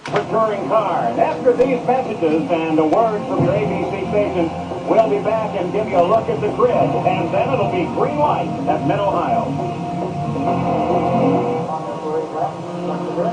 For touring car. And after these messages and a word from your ABC station, we'll be back and give you a look at the grid. And then it'll be green light at Mid-Ohio.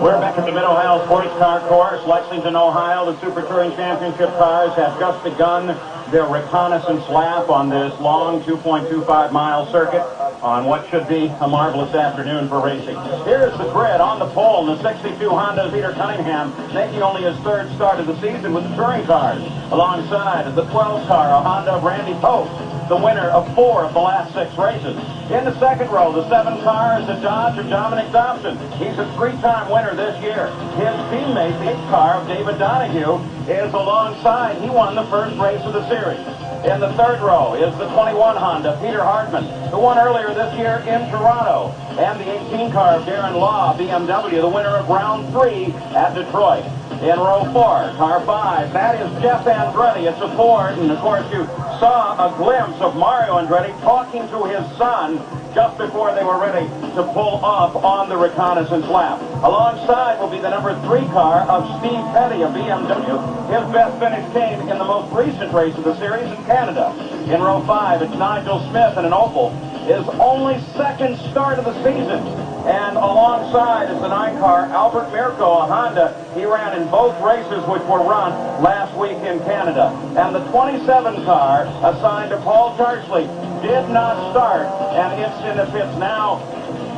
We're back at the Mid-Ohio Sports Car Course, Lexington, Ohio. The Super Touring Championship cars have just begun their reconnaissance lap on this long 2.25-mile circuit on what should be a marvelous afternoon for racing. Here's the grid on the pole. The 62 Honda's Peter Cunningham making only his third start of the season with the touring cars. Alongside of the 12 car, a Honda of Randy Pope, the winner of 4 of the last 6 races. In the second row, the 7 car is a Dodge of Dominic Dobson. He's a 3-time winner this year. His teammate, the 8 car of David Donahue, is alongside. He won the first race of the series. In the third row is the 21 Honda, Peter Hartman, who won earlier this year in Toronto. And the 18 car of Darren Law, BMW, the winner of round 3 at Detroit. In row 4, car 5, that is Jeff Andretti. It's a Ford, and of course you saw a glimpse of Mario Andretti talking to his son just before they were ready to pull off on the reconnaissance lap. Alongside will be the number 3 car of Steve Petty, a BMW. His best finish came in the most recent race of the series in Canada. In row 5, it's Nigel Smith in an Opel, his only second start of the season. And alongside is the 9 car Albert Mirko, a Honda. He ran in both races which were run last week in Canada. And the 27 car assigned to Paul Charsley did not start, and it's in the pits now.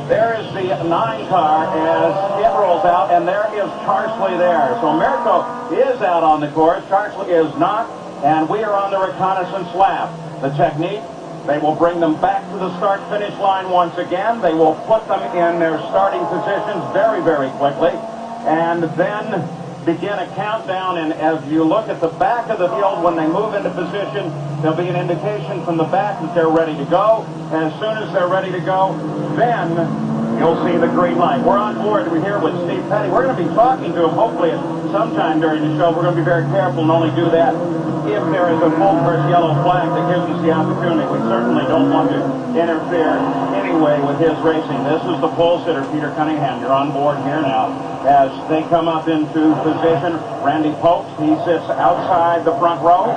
There is the 9 car as it rolls out, and there is Charsley there. So Mirko is out on the course. Charsley is not, and we are on the reconnaissance lap. The technique, they will bring them back to the start-finish line once again. They will put them in their starting positions very, very quickly, and then begin a countdown. And as you look at the back of the field, when they move into position, there'll be an indication from the back that they're ready to go. And as soon as they're ready to go, then you'll see the green light. We're on board. We're here with Steve Petty. We're going to be talking to him hopefully sometime during the show. We're going to be very careful and only do that if there is a full first yellow flag that gives us the opportunity. We certainly don't want to interfere anyway with his racing. This is the pole sitter, Peter Cunningham. You're on board here now. As they come up into position, Randy Pope, he sits outside the front row.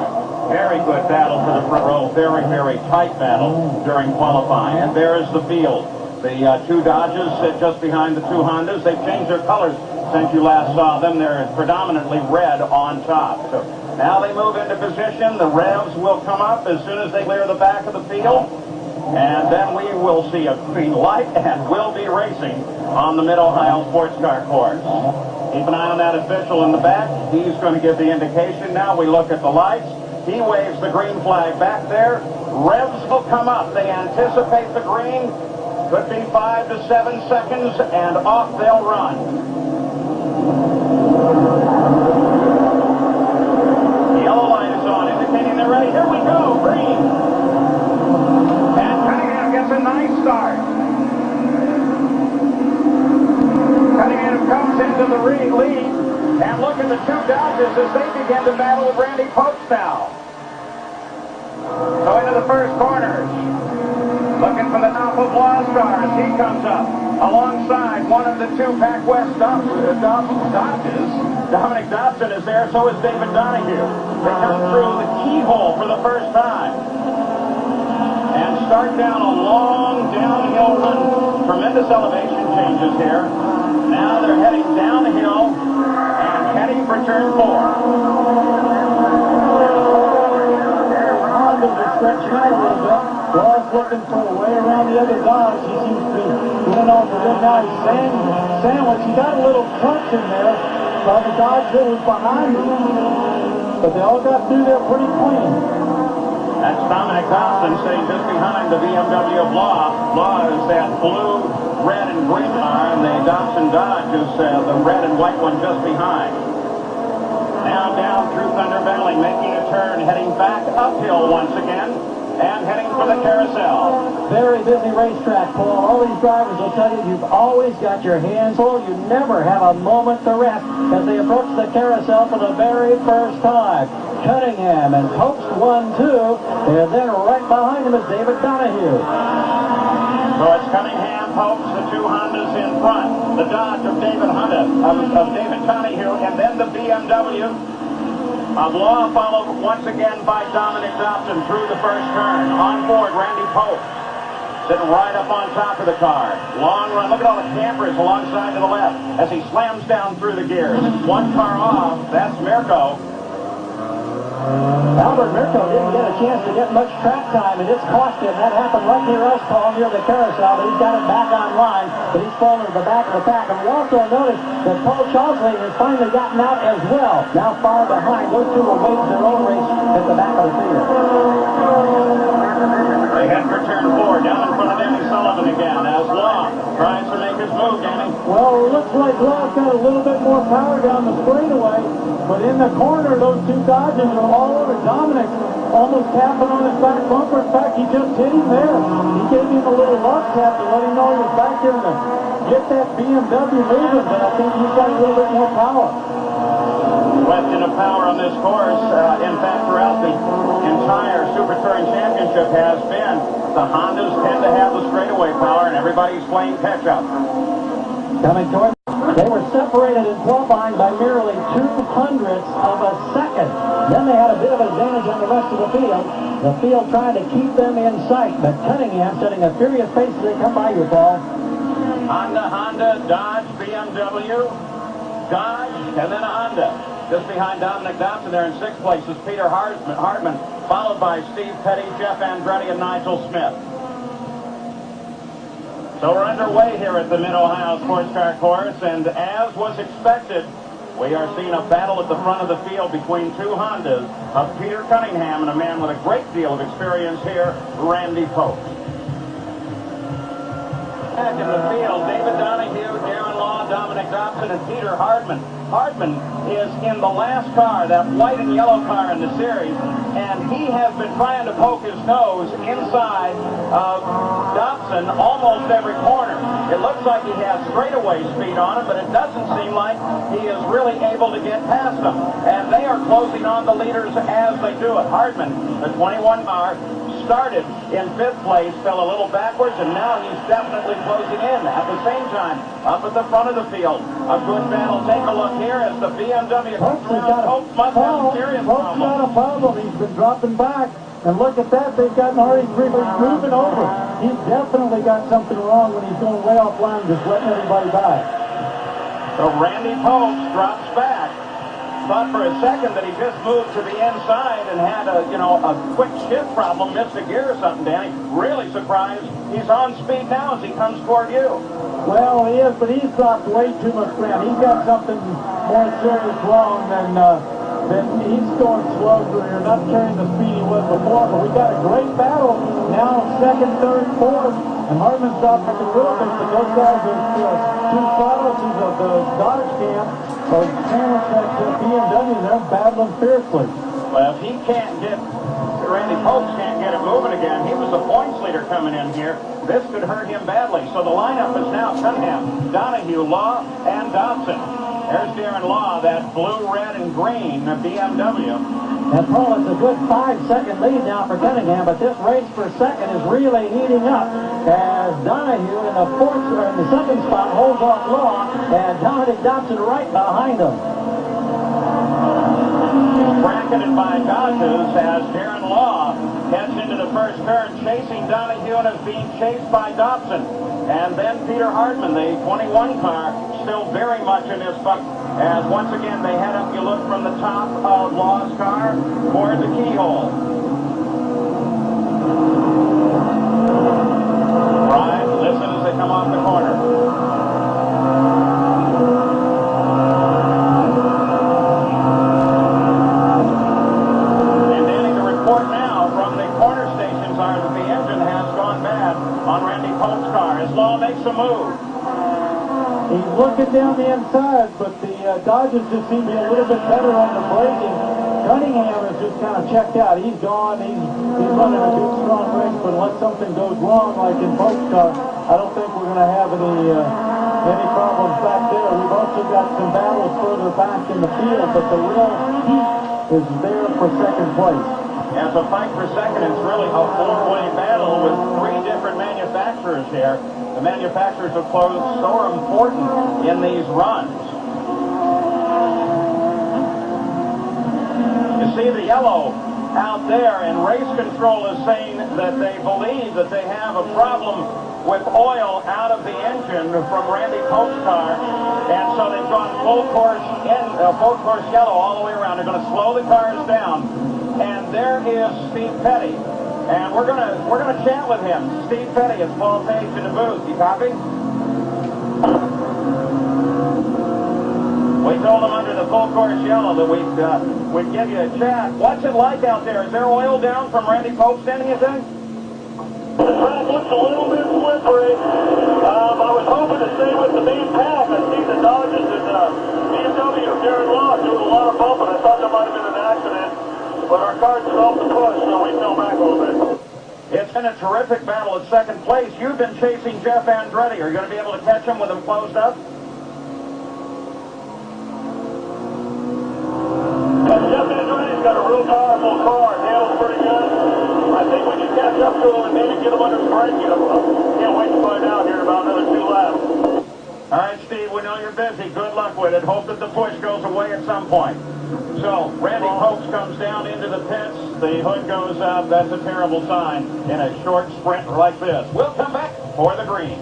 Very good battle for the front row. Very, very tight battle during qualifying. And there is the field. The 2 Dodges sit just behind the 2 Hondas. They've changed their colors since you last saw them. They're predominantly red on top. So now they move into position. The revs will come up as soon as they clear the back of the field. And then we will see a green light and we'll be racing on the Mid-Ohio Sports Car Course. Keep an eye on that official in the back. He's going to give the indication. Now we look at the lights. He waves the green flag back there. Revs will come up. They anticipate the green. Could be 5 to 7 seconds, and off they'll run. The yellow light is on, indicating they're ready. Here we go, green. And Cunningham gets a nice start. Cunningham comes into the lead. And look at the 2 Dodges as they begin to battle with Randy Pope now. So into the first corners. Looking for the top of Law Stars. He comes up alongside one of the 2 Pac West Dodges. Dominic Dobson is there, so is David Donahue. They come through the keyhole for the first time. And start down a long downhill run. Tremendous elevation changes here. Now they're heading downhill and heading for turn 4. Stretching out a little bit. Law's looking for a way around the other Dodge. He seems to be going on the good night sandwich. He got a little crunch in there by the Dodge that was behind him. But they all got through there pretty clean. That's Dominic Dobson sitting just behind the BMW of Law. Law is that blue, red, and green car, and the Dobson Dodge is the red and white one just behind. Now down through Thunder Valley, making a turn, heading back uphill once again, and heading for the carousel. Very busy racetrack, Paul. All these drivers will tell you you've always got your hands full. You never have a moment to rest as they approach the carousel for the very first time. Cunningham and Pope's 1-2, and then right behind him is David Donahue. So it's Cunningham, Popes, the 2 Hondas in front, the Dodge of David Honda, of David Donahue, and then the BMW of Law, followed once again by Dominic Dobson through the first turn. On board, Randy Pope, sitting right up on top of the car. Long run. Look at all the campers alongside to the left as he slams down through the gears. One car off. That's Mirko. Albert Mirko didn't get a chance to get much track time, and it's cost him. That happened right near us, Paul, near the carousel, but he's got it back online, but he's fallen to the back of the pack. And we also noticed that Paul Chausley has finally gotten out as well. Now far behind. Those two will wait their own race at the back of the field. They head for turn 4, down in front of Danny Sullivan again, as Law tries to make his move, Danny. Well, it looks like Law's got a little bit more power down the straightaway, but in the corner, those two Dodges are all over. Dominic almost tapping on his back bumper. In fact, he just hit him there. He gave him a little love tap to let him know he was back there to get that BMW moving, but I think he's got a little bit more power. Question of power on this course, in fact, throughout the entire Super Touring Championship has been the Hondas tend to have the straightaway power, and everybody's playing catch-up. Coming toward, they were separated in qualifying by merely 0.02 of a second. Then they had a bit of advantage on the rest of the field. The field trying to keep them in sight, but Cunningham setting a furious pace as they come by you, Paul. Honda, Dodge, BMW, Dodge, and then a Honda. Just behind Dominic Dobson there in 6th place is Peter Hartman, followed by Steve Petty, Jeff Andretti, and Nigel Smith. So we're underway here at the Mid-Ohio Sports Car Course, and as was expected, we are seeing a battle at the front of the field between two Hondas of Peter Cunningham and a man with a great deal of experience here, Randy Pope. Back in the field, David Donahue, Darren Law, Dominic Dobson, and Peter Hartman. Hartman is in the last car, that white and yellow car in the series, and he has been trying to poke his nose inside of Dobson almost every corner. It looks like he has straightaway speed on him, but it doesn't seem like he is really able to get past them. And they are closing on the leaders as they do it. Hartman, the 21 car, started in 5th place, fell a little backwards, and now he's definitely closing in. At the same time, up at the front of the field, a good battle. Take a look here as the BMW comes around. Pope must have a serious problem. Pope's got a problem. He's been dropping back. And look at that. They've got Marty Freeman moving over. He's definitely got something wrong when he's going way offline, just letting everybody by. So Randy Pope drops back. Thought for a second that he just moved to the inside and had a quick shift problem, missed a gear or something, Danny. Really surprised. He's on speed now as he comes toward you. Well, he is, but he's dropped way too much ground. He's got something more serious wrong than he's going slow through here, not carrying the speed he was before. But we got a great battle now, 2nd, 3rd, 4th, and Hartman's dropped a little bit, but those guys are two silences of the Dodge camp. So sandwich that BMW, they're battling fiercely. Well, if he can't get, Randy Pope can't get it moving again, he was the points leader coming in here. This could hurt him badly. So the lineup is now Cunningham, Donahue, Law, and Dobson. There's Darren Law, that blue, red, and green BMW. And Paul, it's a good 5-second lead now for Cunningham, but this race for second is really heating up as Donahue in the second spot holds off Law, and Dominic Dobson right behind him. Bracketed by Dodges as Darren Law heads into the first turn, chasing Donahue and is being chased by Dobson. And then Peter Hartman, the 21 car, still very much in his buck. As once again they head up, you look from the top of Law's car toward the keyhole. Right, listen as they come off the corner. And Danny, the report now from the corner stations are that the engine has gone bad on Randy Pope's car as Law makes a move. He's looking down the inside, but the Dodgers just seem to be a little bit better on the braking. Cunningham is just kind of checked out. He's gone. He's running a good, strong race, but unless something goes wrong, like in Pope's car, I don't think we're going to have any problems back there. We've also got some battles further back in the field, but the real heat is there for second place. Yeah, so fight for second, it's really a four-way battle with three different manufacturers here. The manufacturers of clothes so are important in these runs. You see the yellow out there, and race control is saying that they believe that they have a problem with oil out of the engine from Randy Pope's car, and so they've gone full course yellow all the way around. They're going to slow the cars down, and there is Steve Petty, and we're gonna chat with him. Steve Petty, it's Paul Page in the booth. You copy? We told them under the full course yellow that we'd give you a chat. What's it like out there? Is there oil down from Randy Pope's standing, you think? The track looks a little bit slippery. I was hoping to stay with the main pack. I see the Dodges and BMW of Darren Law doing a lot of bumping. I thought there might have been an accident, but our cars developed the push, so we fell back a little bit. It's been a terrific battle at second place. You've been chasing Jeff Andretti. Are you going to be able to catch him with him closed up? Jeff Andretti's got a real powerful car. It handles pretty good. I think we can catch up to him and maybe get him under the brake. Can't wait to find out here in about another 2 laps. All right, Steve, we know you're busy. Good luck with it. Hope that the push goes away at some point. So, Randy Popes comes down into the pits. The hood goes up. That's a terrible sign in a short sprint like this. We'll come back for the green.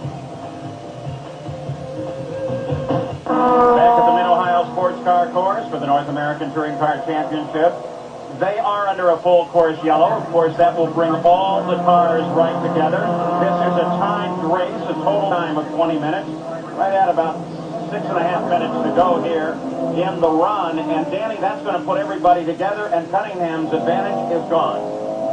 Back at the Mid-Ohio Sports Car Course for the North American Touring Car Championship. They are under a full course yellow. Of course, that will bring all the cars right together. This is a timed race, a total time of 20 minutes. Right at about 6.5 minutes to go here in the run. And Danny, that's going to put everybody together, and Cunningham's advantage is gone.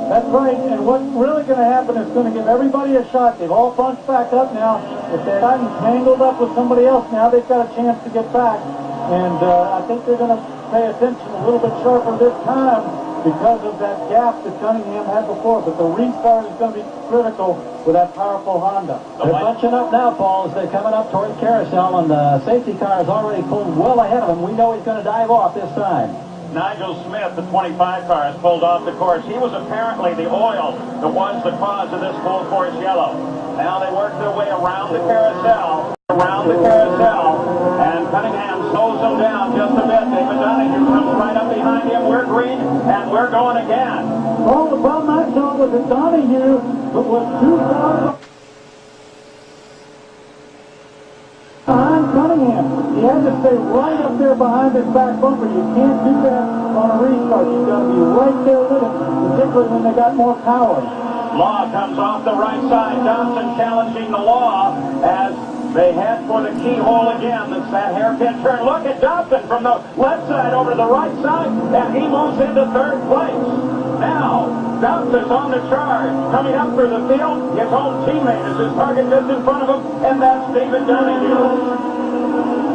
That's right, and what's really going to happen is going to give everybody a shot. They've all bunched back up now. If they're gotten tangled up with somebody else now, they've got a chance to get back. And I think they're going to pay attention a little bit sharper this time because of that gap that Cunningham had before. But the restart is going to be critical with that powerful Honda. They're bunching up now, Paul, as they're coming up toward Carousel, and the safety car is already pulled well ahead of him. We know he's going to dive off this time. Nigel Smith, the 25 car, has pulled off the course. He was apparently the oil that was the cause of this full course yellow. Now they work their way around the carousel, and Cunningham slows them down just a bit. David Donahue comes right up behind him. We're green, and we're going again. Well, the problem I saw was that Donahue was too far behind Cunningham. He had to stay right up there behind his back bumper. You can't do that on a restart. You've got to be right there with it, particularly when they got more power. Law comes off the right side. Johnson challenging the Law as they head for the keyhole again. That's that hairpin turn. Look at Johnson from the left side over to the right side, and he moves into third place. Now, Johnson's on the charge. Coming up through the field, his own teammate is his target just in front of him, and that's David Donahue.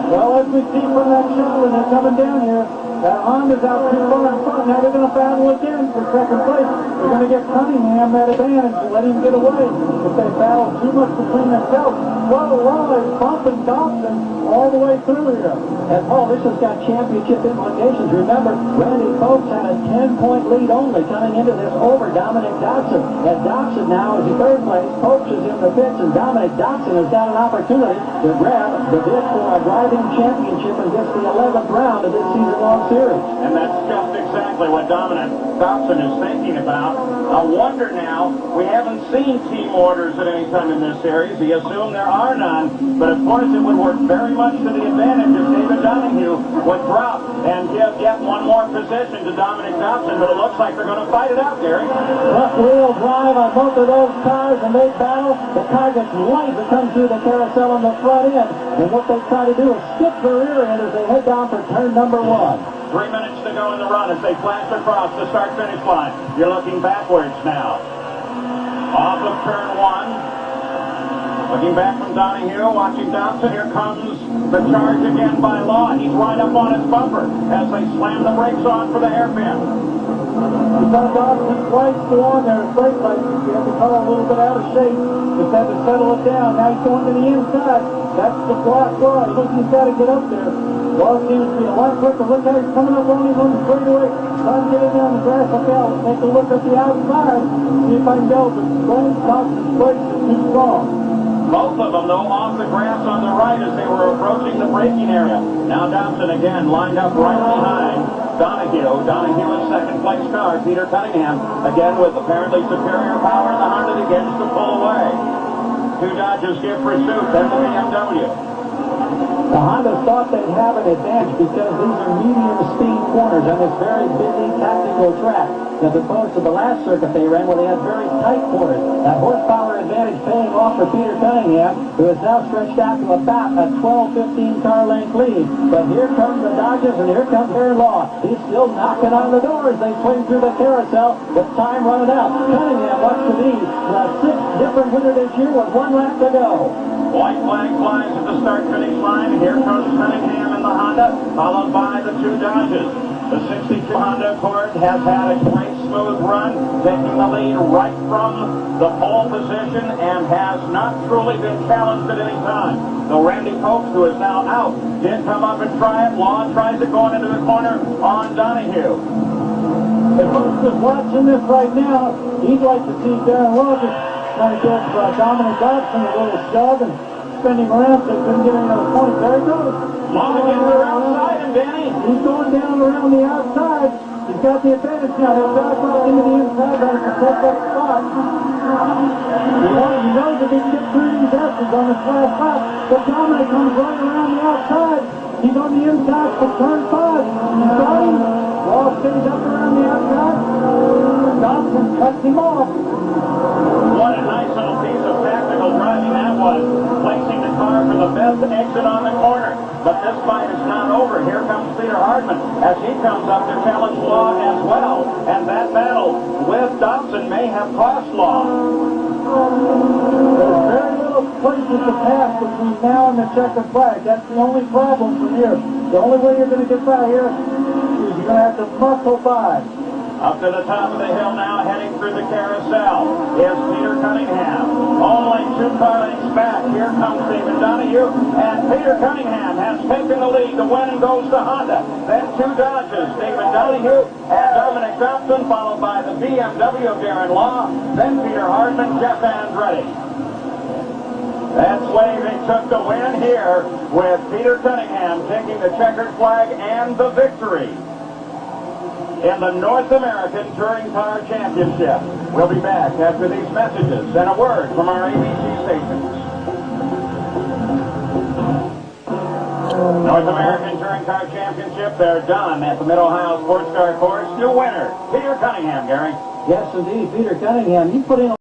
Well, as we see from that shot when they're coming down here, that Honda's out too far in front. Now they're going to battle again for second place. They're going to get Cunningham that advantage and let him get away. If they battle too much between themselves, well, Law is bumping Dobson all the way through here. And Paul, this has got championship implications. Remember, Randy Popes had a 10-point lead only coming into this over Dominic Dodson. And Dodson now is in third place. Popes is in the pits, and Dominic Dodson has got an opportunity to grab the bid for a driving championship in this the 11th round of this season-long series. And that's just exactly what Dominic Dodson is thinking about. I wonder now, we haven't seen team orders at any time in this series. He assumed there are none, but of course it would work very much to the advantage if David Donahue would drop and give yet one more position to Dominic Dodson, but it looks like they're going to fight it out, Gary. Front-wheel drive on both of those cars, and they battle. The car gets light to come through the carousel on the front end, and what they try to do is skip the rear end as they head down for turn number 1. 3 minutes to go in the run as they flash across the start-finish line. You're looking backwards now. Off of turn 1. Looking back from Donahue, watching Dobson. Here comes the charge again by Law. He's right up on his bumper as they slam the brakes on for the hairpin. You saw Dobson's lights go on there. His brake lights, you have to call a little bit out of shape. Just had to settle it down. Now he's going to the inside. That's the block Law. He's got to get up there. Law seems to be a lot quicker. Look how he's coming up on him on the straightaway. Trying to get it down the grass. Okay, I'll take a look at the outside. See if I can go, but Brian Dobson's brakes are too strong. Both of them, though, off the grass on the right as they were approaching the braking area. Now Dobson again lined up right behind Donahue. Donahue in second place car. Peter Cunningham, again with apparently superior power in the Honda, begins to pull away. Two Dodgers give pursuit, then the BMW. The Honda thought they'd have an advantage because these are medium speed corners on this very busy tactical track, as opposed to the last circuit they ran where they had very tight corners. That horsepower advantage paying off for Peter Cunningham, who is now stretched out to about a 12-15 car length lead. But here comes the Dodgers and here comes Aaron Law. He's still knocking on the door as they swing through the carousel with time running out. Cunningham wants to be the sixth different winner this year with 1 lap to go. White flag flies at the start-finish line. Here comes Cunningham in the Honda, followed by the two Dodges. The 62 Honda Accord has had a great smooth run, taking the lead right from the pole position and has not truly been challenged at any time. Though Randy Popes, who is now out, did come up and try it. Law tries it going into the corner on Donahue. If Popes is watching this right now, he'd like to see Darren Law trying to give Dominic Dobson a little shove and spin him around so he couldn't get any other points. There he goes. Law again, they're outside him, Danny. He's going down around the outside. He's got the advantage now. He'll back up into the inside and protect that spot. He knows if he can get through these S's on this last lap, but Dominic comes right around the outside. He's on the inside for turn 5. He's got him. Law stays up around the outside. Dobson cuts him off. What a nice little piece of tactical driving that was, placing the car for the best exit on the corner. But this fight is not over. Here comes Peter Hardman as he comes up to challenge Law as well. And that battle with Dobson may have cost Law. There's very little places to pass between now and the checkered flag. That's the only problem from here. The only way you're going to get by here is you're going to have to muscle by. Up to the top of the hill now, heading through the carousel, is Peter Cunningham. Only 2 car lengths back. Here comes David Donahue, and Peter Cunningham has taken the lead. The win goes to Honda. Then 2 Dodges, David Donahue and Dominic Dobson, followed by the BMW of Darren Law, then Peter Hardman, Jeff Andretti. That's way they took the win here with Peter Cunningham taking the checkered flag and the victory in the North American Touring Car Championship. We'll be back after these messages and a word from our ABC stations. North American Touring Car Championship, they're done at the Mid-Ohio Sports Car Course. New winner, Peter Cunningham, Gary. Yes, indeed, Peter Cunningham. You put in a